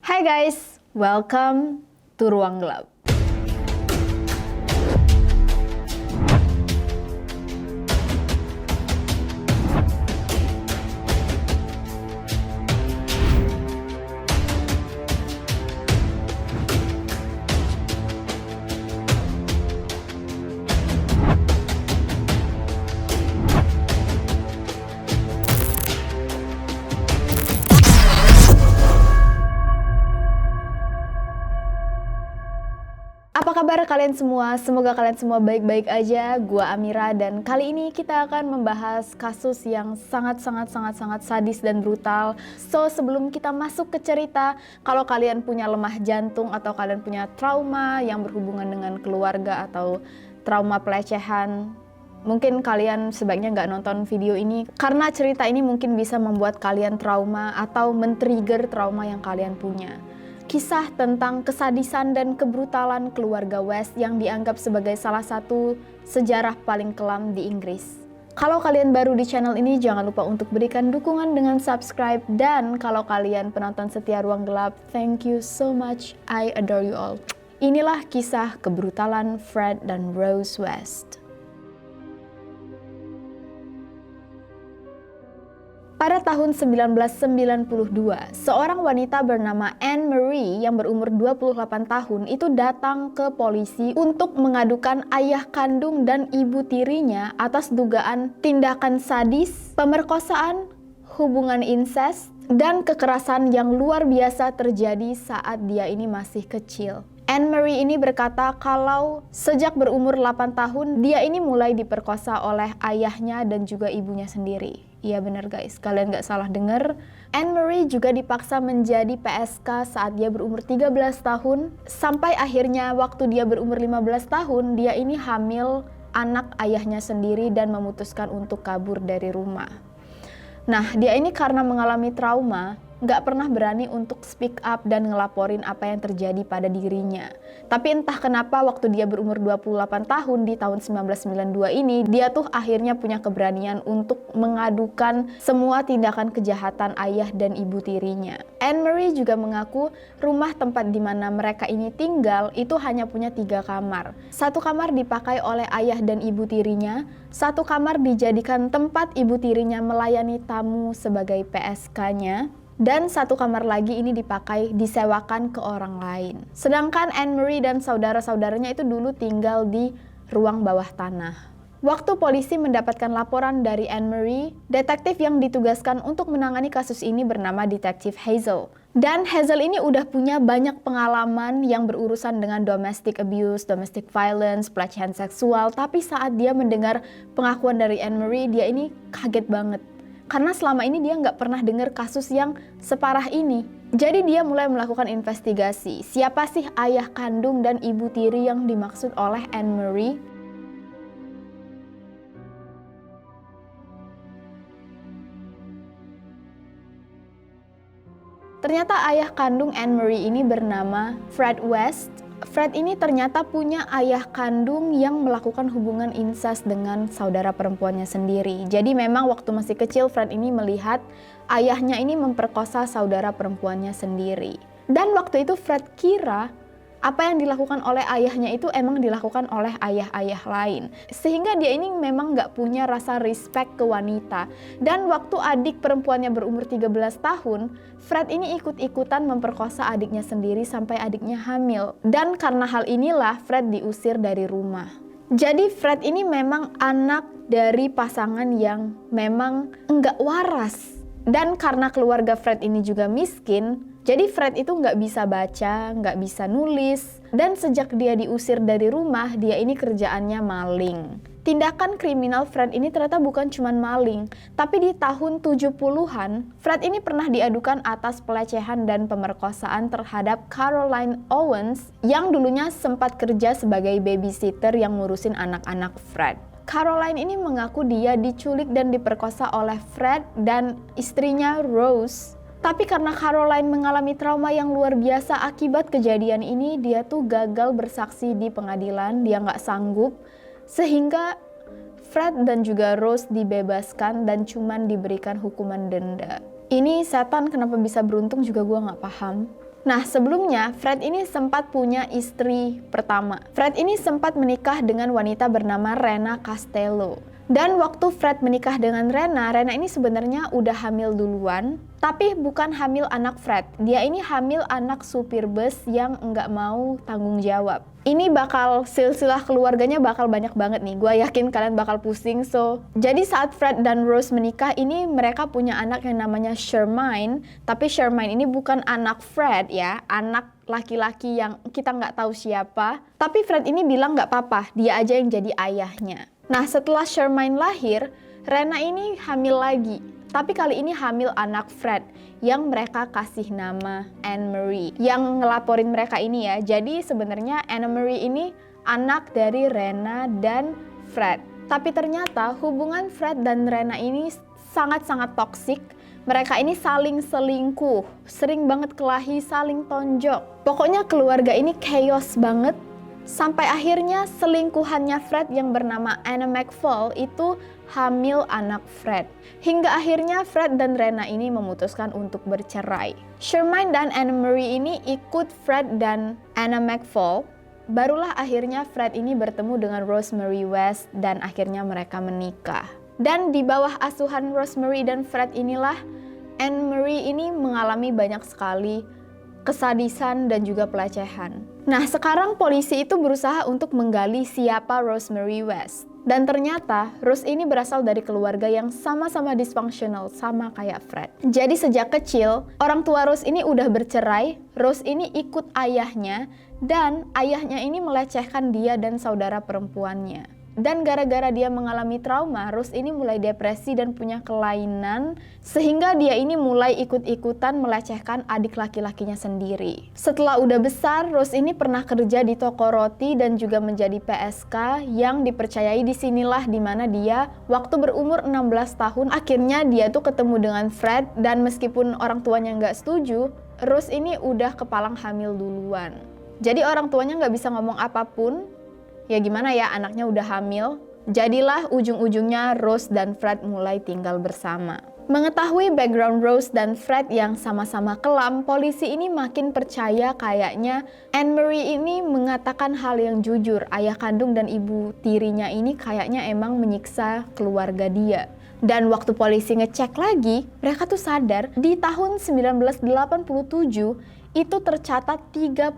Hai guys, welcome to Ruang Gelap. Apa kabar kalian semua? Semoga kalian semua baik-baik aja. Gua Amira dan kali ini kita akan membahas kasus yang sangat sadis dan brutal. So, sebelum kita masuk ke cerita, kalau kalian punya lemah jantung atau kalian punya trauma yang berhubungan dengan keluarga atau trauma pelecehan, mungkin kalian sebaiknya nggak nonton video ini karena cerita ini mungkin bisa membuat kalian trauma atau men-trigger trauma yang kalian punya. Kisah tentang kesadisan dan kebrutalan keluarga West yang dianggap sebagai salah satu sejarah paling kelam di Inggris. Kalau kalian baru di channel ini, jangan lupa untuk berikan dukungan dengan subscribe. Dan kalau kalian penonton setia Ruang Gelap, thank you so much, I adore you all. Inilah kisah kebrutalan Fred dan Rose West. Pada tahun 1992, seorang wanita bernama Anne Marie yang berumur 28 tahun itu datang ke polisi untuk mengadukan ayah kandung dan ibu tirinya atas dugaan tindakan sadis, pemerkosaan, hubungan insest, dan kekerasan yang luar biasa terjadi saat dia ini masih kecil. Anne Marie ini berkata kalau sejak berumur 8 tahun, dia ini mulai diperkosa oleh ayahnya dan juga ibunya sendiri. Iya bener guys, kalian gak salah denger. Anne Marie juga dipaksa menjadi PSK saat dia berumur 13 tahun. Sampai akhirnya waktu dia berumur 15 tahun, dia ini hamil anak ayahnya sendiri dan memutuskan untuk kabur dari rumah. Nah, dia ini karena mengalami trauma, nggak pernah berani untuk speak up dan ngelaporin apa yang terjadi pada dirinya. Tapi entah kenapa waktu dia berumur 28 tahun di tahun 1992 ini, dia tuh akhirnya punya keberanian untuk mengadukan semua tindakan kejahatan ayah dan ibu tirinya. Anne Marie juga mengaku rumah tempat di mana mereka ini tinggal itu hanya punya 3 kamar. 1 kamar dipakai oleh ayah dan ibu tirinya, 1 kamar dijadikan tempat ibu tirinya melayani tamu sebagai PSK-nya, dan 1 kamar lagi ini disewakan ke orang lain. Sedangkan Anne Marie dan saudara-saudaranya itu dulu tinggal di ruang bawah tanah. Waktu polisi mendapatkan laporan dari Anne Marie, detektif yang ditugaskan untuk menangani kasus ini bernama Detektif Hazel. Dan Hazel ini udah punya banyak pengalaman yang berurusan dengan domestic abuse, domestic violence, pelecehan seksual. Tapi saat dia mendengar pengakuan dari Anne Marie, dia ini kaget banget. Karena selama ini dia nggak pernah dengar kasus yang separah ini. Jadi dia mulai melakukan investigasi. Siapa sih ayah kandung dan ibu tiri yang dimaksud oleh Anne Marie? Ternyata ayah kandung Anne Marie ini bernama Fred West. Fred ini ternyata punya ayah kandung yang melakukan hubungan insest dengan saudara perempuannya sendiri. Jadi memang waktu masih kecil Fred ini melihat ayahnya ini memperkosa saudara perempuannya sendiri. Dan waktu itu Fred kira apa yang dilakukan oleh ayahnya itu emang dilakukan oleh ayah-ayah lain. Sehingga dia ini memang gak punya rasa respect ke wanita. Dan waktu adik perempuannya berumur 13 tahun, Fred ini ikut-ikutan memperkosa adiknya sendiri sampai adiknya hamil. Dan karena hal inilah Fred diusir dari rumah. Jadi Fred ini memang anak dari pasangan yang memang enggak waras. Dan karena keluarga Fred ini juga miskin, jadi Fred itu nggak bisa baca, nggak bisa nulis, dan sejak dia diusir dari rumah, dia ini kerjaannya maling. Tindakan kriminal Fred ini ternyata bukan cuma maling, tapi di tahun 70-an, Fred ini pernah diadukan atas pelecehan dan pemerkosaan terhadap Caroline Owens yang dulunya sempat kerja sebagai babysitter yang ngurusin anak-anak Fred. Caroline ini mengaku dia diculik dan diperkosa oleh Fred dan istrinya Rose. Tapi karena Caroline mengalami trauma yang luar biasa akibat kejadian ini, dia tuh gagal bersaksi di pengadilan, dia nggak sanggup. Sehingga Fred dan juga Rose dibebaskan dan cuman diberikan hukuman denda. Ini setan kenapa bisa beruntung juga gue nggak paham. Nah, sebelumnya Fred ini sempat punya istri pertama. Fred ini sempat menikah dengan wanita bernama Rena Castello. Dan waktu Fred menikah dengan Rena ini sebenarnya udah hamil duluan, tapi bukan hamil anak Fred. Dia ini hamil anak supir bus yang nggak mau tanggung jawab. Ini bakal silsilah keluarganya bakal banyak banget nih. Gue yakin kalian bakal pusing. Jadi saat Fred dan Rose menikah ini mereka punya anak yang namanya Shermaine. Tapi Shermaine ini bukan anak Fred ya, anak laki-laki yang kita nggak tahu siapa. Tapi Fred ini bilang nggak apa-apa, dia aja yang jadi ayahnya. Nah, setelah Shermaine lahir, Rena ini hamil lagi. Tapi kali ini hamil anak Fred yang mereka kasih nama Anne Marie. Yang ngelaporin mereka ini ya. Jadi sebenarnya Anne Marie ini anak dari Rena dan Fred. Tapi ternyata hubungan Fred dan Rena ini sangat-sangat toksik. Mereka ini saling selingkuh, sering banget kelahi, saling tonjok. Pokoknya keluarga ini chaos banget. Sampai akhirnya selingkuhannya Fred yang bernama Anna McFall itu hamil anak Fred. Hingga akhirnya Fred dan Rena ini memutuskan untuk bercerai. Shermaine dan Anne Marie ini ikut Fred dan Anna McFall. Barulah akhirnya Fred ini bertemu dengan Rosemary West dan akhirnya mereka menikah. Dan di bawah asuhan Rosemary dan Fred inilah Anne Marie ini mengalami banyak sekali kesadisan dan juga pelecehan. Nah, sekarang polisi itu berusaha untuk menggali siapa Rosemary West. Dan ternyata Rose ini berasal dari keluarga yang sama-sama dysfunctional, sama kayak Fred. Jadi sejak kecil, orang tua Rose ini udah bercerai, Rose ini ikut ayahnya, dan ayahnya ini melecehkan dia dan saudara perempuannya. Dan gara-gara dia mengalami trauma, Rose ini mulai depresi dan punya kelainan, sehingga dia ini mulai ikut-ikutan melecehkan adik laki-lakinya sendiri. Setelah udah besar, Rose ini pernah kerja di toko roti dan juga menjadi PSK yang dipercayai disinilah dimana dia waktu berumur 16 tahun, akhirnya dia tuh ketemu dengan Fred, dan meskipun orang tuanya nggak setuju, Rose ini udah kepalang hamil duluan. Jadi orang tuanya nggak bisa ngomong apapun. Ya gimana ya, anaknya udah hamil. Jadilah ujung-ujungnya Rose dan Fred mulai tinggal bersama. Mengetahui background Rose dan Fred yang sama-sama kelam, polisi ini makin percaya kayaknya Anne Marie ini mengatakan hal yang jujur. Ayah kandung dan ibu tirinya ini kayaknya emang menyiksa keluarga dia. Dan waktu polisi ngecek lagi, mereka tuh sadar di tahun 1987 itu tercatat 31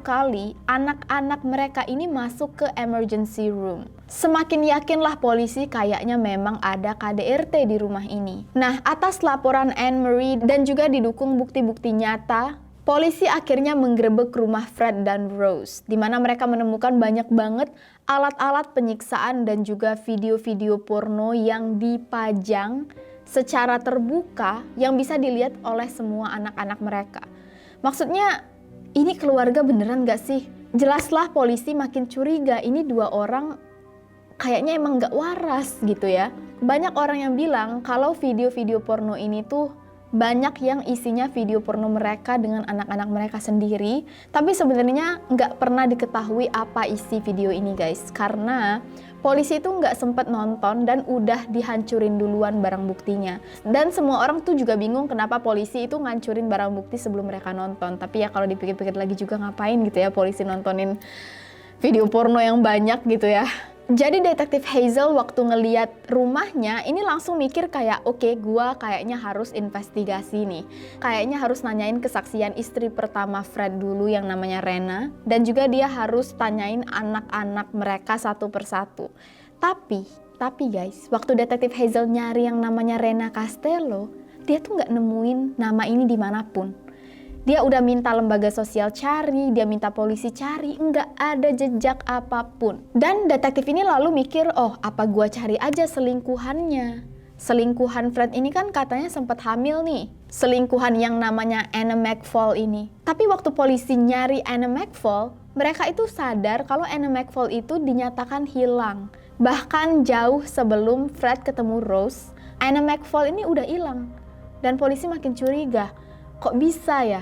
kali anak-anak mereka ini masuk ke emergency room. Semakin yakinlah polisi kayaknya memang ada KDRT di rumah ini. Nah, atas laporan Anne Marie dan juga didukung bukti-bukti nyata, polisi akhirnya menggerebek rumah Fred dan Rose, di mana mereka menemukan banyak banget alat-alat penyiksaan dan juga video-video porno yang dipajang secara terbuka yang bisa dilihat oleh semua anak-anak mereka. Maksudnya, ini keluarga beneran gak sih? Jelaslah polisi makin curiga, ini dua orang kayaknya emang gak waras gitu ya. Banyak orang yang bilang kalau video-video porno ini tuh banyak yang isinya video porno mereka dengan anak-anak mereka sendiri, tapi sebenarnya nggak pernah diketahui apa isi video ini guys, karena polisi itu nggak sempet nonton dan udah dihancurin duluan barang buktinya. Dan semua orang tuh juga bingung kenapa polisi itu ngancurin barang bukti sebelum mereka nonton. Tapi ya kalau dipikir-pikir lagi juga ngapain gitu ya polisi nontonin video porno yang banyak gitu ya. Jadi detektif Hazel waktu ngeliat rumahnya ini langsung mikir kayak oke, gua kayaknya harus investigasi nih. Kayaknya harus nanyain kesaksian istri pertama Fred dulu yang namanya Rena, dan juga dia harus tanyain anak-anak mereka satu persatu. Tapi guys, waktu detektif Hazel nyari yang namanya Rena Castello, dia tuh nggak nemuin nama ini dimanapun. Dia udah minta lembaga sosial cari, dia minta polisi cari, nggak ada jejak apapun. Dan detektif ini lalu mikir, oh apa gua cari aja selingkuhannya. Selingkuhan Fred ini kan katanya sempat hamil nih. Selingkuhan yang namanya Anna McFall ini. Tapi waktu polisi nyari Anna McFall, mereka itu sadar kalau Anna McFall itu dinyatakan hilang. Bahkan jauh sebelum Fred ketemu Rose, Anna McFall ini udah hilang. Dan polisi makin curiga. Kok bisa ya?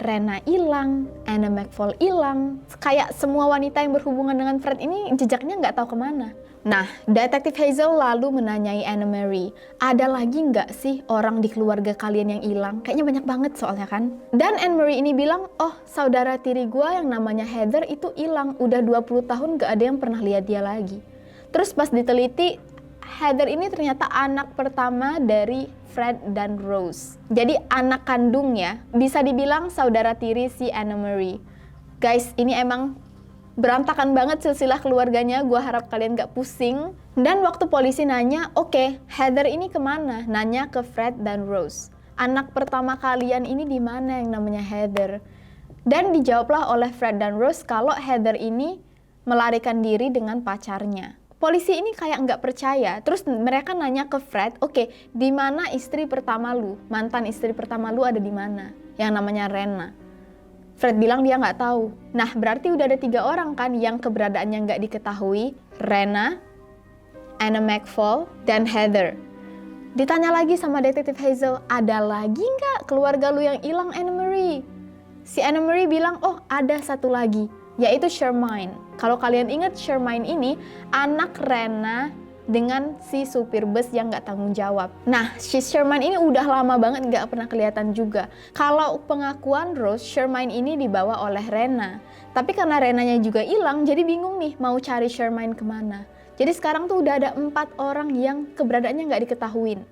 Rena hilang, Anna McFall hilang. Kayak semua wanita yang berhubungan dengan Fred ini jejaknya nggak tahu kemana. Nah, Detektif Hazel lalu menanyai Anna Mary, ada lagi nggak sih orang di keluarga kalian yang hilang? Kayaknya banyak banget soalnya kan. Dan Anna Mary ini bilang, oh saudara tiri gue yang namanya Heather itu hilang. Udah 20 tahun gak ada yang pernah lihat dia lagi. Terus pas diteliti, Heather ini ternyata anak pertama dari Fred dan Rose. Jadi anak kandungnya bisa dibilang saudara tiri si Anna Mary. Guys, ini emang berantakan banget silsilah keluarganya, gue harap kalian gak pusing. Dan waktu polisi nanya, oke, Heather ini kemana? Nanya ke Fred dan Rose. Anak pertama kalian ini di mana yang namanya Heather? Dan dijawablah oleh Fred dan Rose kalau Heather ini melarikan diri dengan pacarnya. Polisi ini kayak nggak percaya. Terus mereka nanya ke Fred, oke, di mana istri pertama lu? Mantan istri pertama lu ada di mana? Yang namanya Rena. Fred bilang dia nggak tahu. Nah, berarti udah ada 3 orang kan yang keberadaannya nggak diketahui. Rena, Anna McFall, dan Heather. Ditanya lagi sama Detektif Hazel, ada lagi nggak keluarga lu yang hilang, Anna Mary? Si Anna Mary bilang, oh ada satu lagi, yaitu Shermaine. Kalau kalian ingat, Shermaine ini anak Rena dengan si supir bus yang nggak tanggung jawab. Nah, si Shermaine ini udah lama banget nggak pernah kelihatan juga. Kalau pengakuan Rose, Shermaine ini dibawa oleh Rena. Tapi karena Renanya juga hilang, jadi bingung nih mau cari Shermaine kemana. Jadi sekarang tuh udah ada 4 orang yang keberadaannya nggak diketahuin.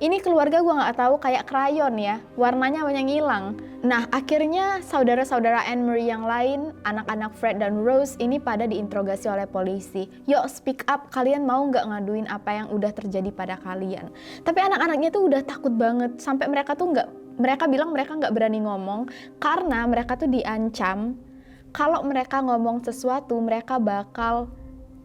Ini keluarga gue nggak tahu, kayak krayon ya, warnanya banyak hilang. Nah, akhirnya saudara-saudara Anne Marie yang lain, anak-anak Fred dan Rose ini pada diinterogasi oleh polisi. Yuk speak up, kalian mau nggak ngaduin apa yang udah terjadi pada kalian? Tapi anak-anaknya tuh udah takut banget, sampai mereka bilang mereka nggak berani ngomong karena mereka tuh diancam kalau mereka ngomong sesuatu mereka bakal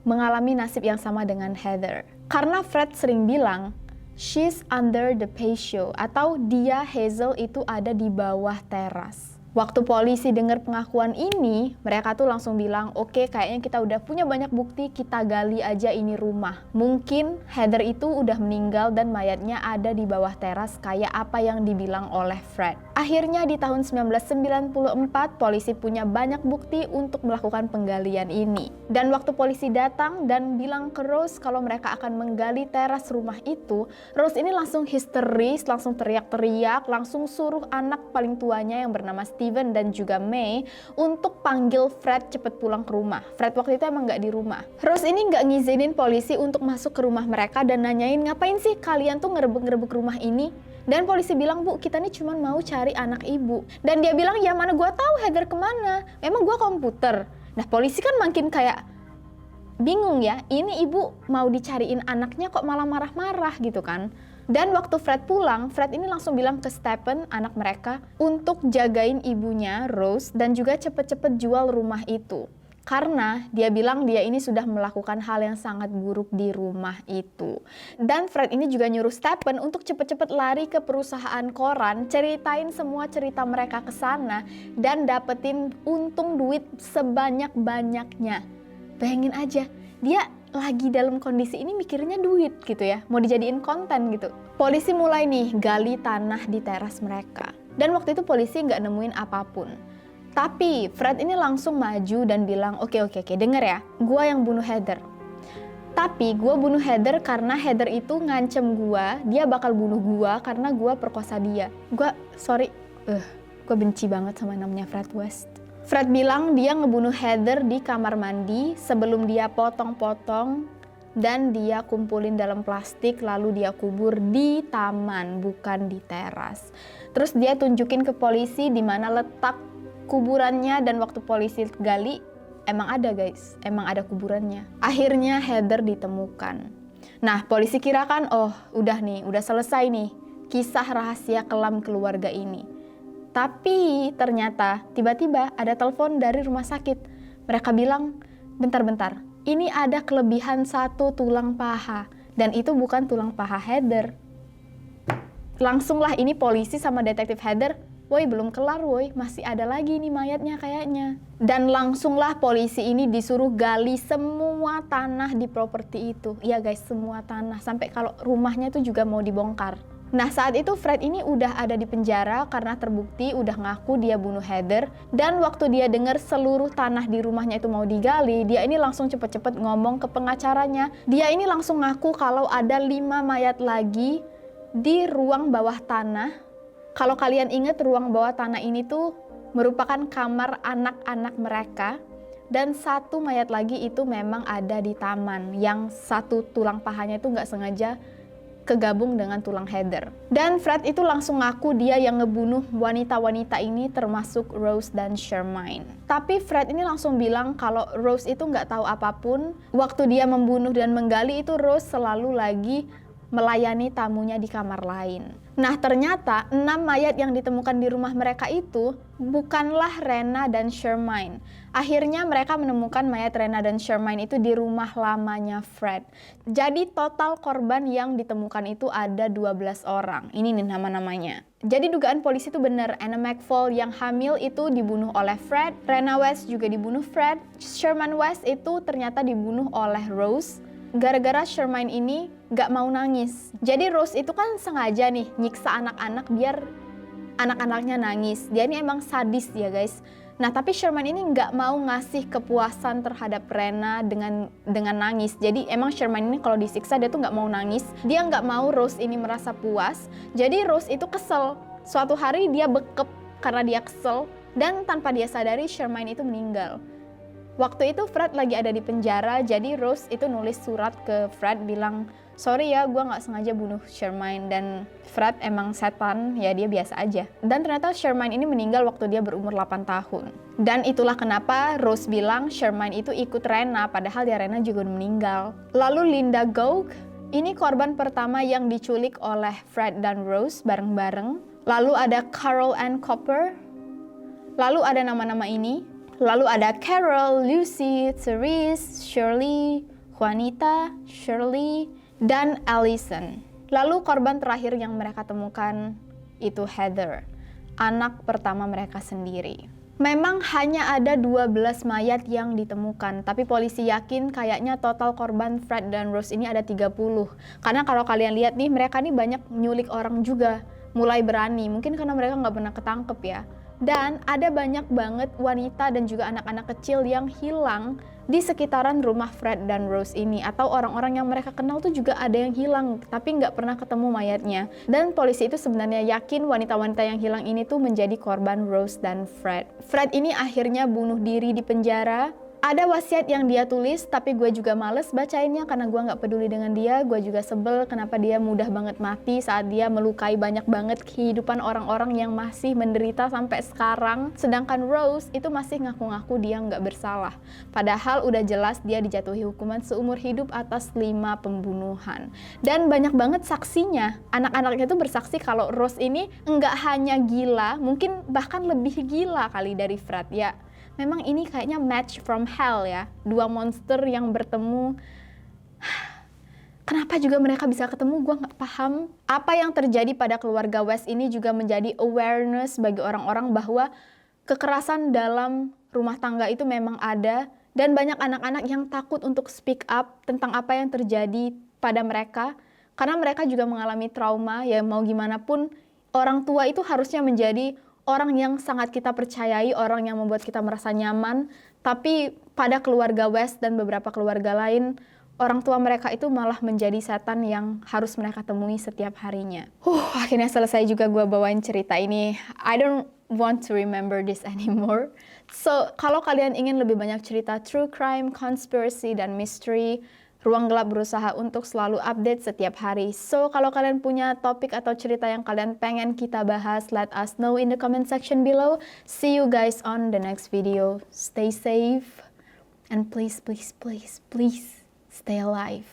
mengalami nasib yang sama dengan Heather. Karena Fred sering bilang, she's under the patio, atau dia Hazel itu ada di bawah teras. Waktu polisi dengar pengakuan ini, mereka tuh langsung bilang, oke, kayaknya kita udah punya banyak bukti, kita gali aja ini rumah. Mungkin Heather itu udah meninggal dan mayatnya ada di bawah teras kayak apa yang dibilang oleh Fred. Akhirnya di tahun 1994, polisi punya banyak bukti untuk melakukan penggalian ini. Dan waktu polisi datang dan bilang ke Rose kalau mereka akan menggali teras rumah itu, Rose ini langsung histeris, langsung teriak-teriak, langsung suruh anak paling tuanya yang bernama Steven dan juga May untuk panggil Fred cepet pulang ke rumah. Fred waktu itu emang nggak di rumah. Rose ini nggak ngizinin polisi untuk masuk ke rumah mereka dan nanyain, ngapain sih kalian tuh ngerebek-ngerebek rumah ini? Dan polisi bilang, bu, kita nih cuma mau cari anak ibu. Dan dia bilang, ya mana gue tahu Heather kemana? Emang gue komputer. Nah, polisi kan makin kayak bingung ya, ini ibu mau dicariin anaknya kok malah marah-marah gitu kan. Dan waktu Fred pulang, Fred ini langsung bilang ke Stephen, anak mereka, untuk jagain ibunya, Rose, dan juga cepet-cepet jual rumah itu. Karena dia bilang dia ini sudah melakukan hal yang sangat buruk di rumah itu. Dan Fred ini juga nyuruh Stephen untuk cepet-cepet lari ke perusahaan koran, ceritain semua cerita mereka ke sana, dan dapetin untung duit sebanyak-banyaknya. Bayangin aja, dia lagi dalam kondisi ini mikirnya duit gitu ya, mau dijadiin konten gitu. Polisi mulai nih gali tanah di teras mereka. Dan waktu itu polisi nggak nemuin apapun. Tapi Fred ini langsung maju dan bilang, oke, denger ya, gue yang bunuh Heather. Tapi gue bunuh Heather karena Heather itu ngancem gue, dia bakal bunuh gue karena gue perkosa dia. Gue benci banget sama namanya Fred West. Fred bilang dia ngebunuh Heather di kamar mandi sebelum dia potong-potong dan dia kumpulin dalam plastik lalu dia kubur di taman, bukan di teras. Terus dia tunjukin ke polisi di mana letak kuburannya dan waktu polisi gali emang ada guys, emang ada kuburannya. Akhirnya Heather ditemukan. Nah, polisi kira kan, oh udah selesai nih kisah rahasia kelam keluarga ini. Tapi ternyata tiba-tiba ada telepon dari rumah sakit. Mereka bilang, bentar, ini ada kelebihan 1 tulang paha. Dan itu bukan tulang paha Heather. Langsunglah ini polisi sama detektif Heather, woi belum kelar woi, masih ada lagi nih mayatnya kayaknya. Dan langsunglah polisi ini disuruh gali semua tanah di properti itu. Iya guys, semua tanah. Sampai kalau rumahnya itu juga mau dibongkar. Nah, saat itu Fred ini udah ada di penjara karena terbukti udah ngaku dia bunuh Heather. Dan waktu dia dengar seluruh tanah di rumahnya itu mau digali, dia ini langsung cepet-cepet ngomong ke pengacaranya. Dia ini langsung ngaku kalau ada 5 mayat lagi di ruang bawah tanah. Kalau kalian ingat, ruang bawah tanah ini tuh merupakan kamar anak-anak mereka. Dan 1 mayat lagi itu memang ada di taman, yang 1 tulang pahanya itu nggak sengaja kegabung dengan tulang Heather. Dan Fred itu langsung ngaku dia yang ngebunuh wanita-wanita ini, termasuk Rose dan Shermaine. Tapi Fred ini langsung bilang kalau Rose itu nggak tahu apapun. Waktu dia membunuh dan menggali itu, Rose selalu lagi melayani tamunya di kamar lain. Nah, ternyata 6 mayat yang ditemukan di rumah mereka itu bukanlah Rena dan Shermaine. Akhirnya mereka menemukan mayat Rena dan Shermaine itu di rumah lamanya Fred. Jadi total korban yang ditemukan itu ada 12 orang. Ini nih nama-namanya. Jadi dugaan polisi itu benar, Anna McFall yang hamil itu dibunuh oleh Fred, Rena West juga dibunuh Fred, Sherman West itu ternyata dibunuh oleh Rose. Gara-gara Shermaine ini gak mau nangis. Jadi Rose itu kan sengaja nih nyiksa anak-anak biar anak-anaknya nangis. Dia ini emang sadis ya guys. Nah, tapi Shermaine ini gak mau ngasih kepuasan terhadap Rena dengan nangis. Jadi emang Shermaine ini kalau disiksa dia tuh gak mau nangis. Dia gak mau Rose ini merasa puas. Jadi Rose itu kesel. Suatu hari dia bekep karena dia kesel. Dan tanpa dia sadari Shermaine itu meninggal. Waktu itu Fred lagi ada di penjara, jadi Rose itu nulis surat ke Fred bilang, sorry ya, gue gak sengaja bunuh Shermaine. Dan Fred emang setan, ya dia biasa aja. Dan ternyata Shermaine ini meninggal waktu dia berumur 8 tahun. Dan itulah kenapa Rose bilang Shermaine itu ikut Rena, padahal dia Rena juga udah meninggal. Lalu Linda Gouge, ini korban pertama yang diculik oleh Fred dan Rose bareng-bareng. Lalu ada Carol Ann Cooper. Lalu ada nama-nama ini. Lalu ada Carol, Lucy, Therese, Shirley, Juanita, Shirley, dan Allison. Lalu korban terakhir yang mereka temukan itu Heather, anak pertama mereka sendiri. Memang hanya ada 12 mayat yang ditemukan, tapi polisi yakin kayaknya total korban Fred dan Rose ini ada 30. Karena kalau kalian lihat nih, mereka nih banyak nyulik orang juga, mulai berani. Mungkin karena mereka nggak pernah ketangkep ya. Dan ada banyak banget wanita dan juga anak-anak kecil yang hilang di sekitaran rumah Fred dan Rose ini. Atau orang-orang yang mereka kenal tuh juga ada yang hilang, tapi nggak pernah ketemu mayatnya. Dan polisi itu sebenarnya yakin wanita-wanita yang hilang ini tuh menjadi korban Rose dan Fred. Fred ini akhirnya bunuh diri di penjara. Ada wasiat yang dia tulis, tapi gue juga males bacainnya karena gue nggak peduli dengan dia. Gue juga sebel kenapa dia mudah banget mati saat dia melukai banyak banget kehidupan orang-orang yang masih menderita sampai sekarang. Sedangkan Rose itu masih ngaku-ngaku dia nggak bersalah. Padahal udah jelas dia dijatuhi hukuman seumur hidup atas 5 pembunuhan. Dan banyak banget saksinya. Anak-anaknya tuh bersaksi kalau Rose ini nggak hanya gila, mungkin bahkan lebih gila kali dari Fred ya. Memang ini kayaknya match from hell ya. 2 monster yang bertemu. Kenapa juga mereka bisa ketemu? Gue nggak paham. Apa yang terjadi pada keluarga West ini juga menjadi awareness bagi orang-orang bahwa kekerasan dalam rumah tangga itu memang ada. Dan banyak anak-anak yang takut untuk speak up tentang apa yang terjadi pada mereka. Karena mereka juga mengalami trauma. Ya mau gimana pun, orang tua itu harusnya menjadi orang yang sangat kita percayai, orang yang membuat kita merasa nyaman. Tapi pada keluarga West dan beberapa keluarga lain, orang tua mereka itu malah menjadi setan yang harus mereka temui setiap harinya. Akhirnya selesai juga gue bawain cerita ini. I don't want to remember this anymore. So, kalau kalian ingin lebih banyak cerita true crime, conspiracy, dan mystery, Ruang Gelap berusaha untuk selalu update setiap hari. So, kalau kalian punya topik atau cerita yang kalian pengen kita bahas, let us know in the comment section below. See you guys on the next video. Stay safe. And please, please, please, please stay alive.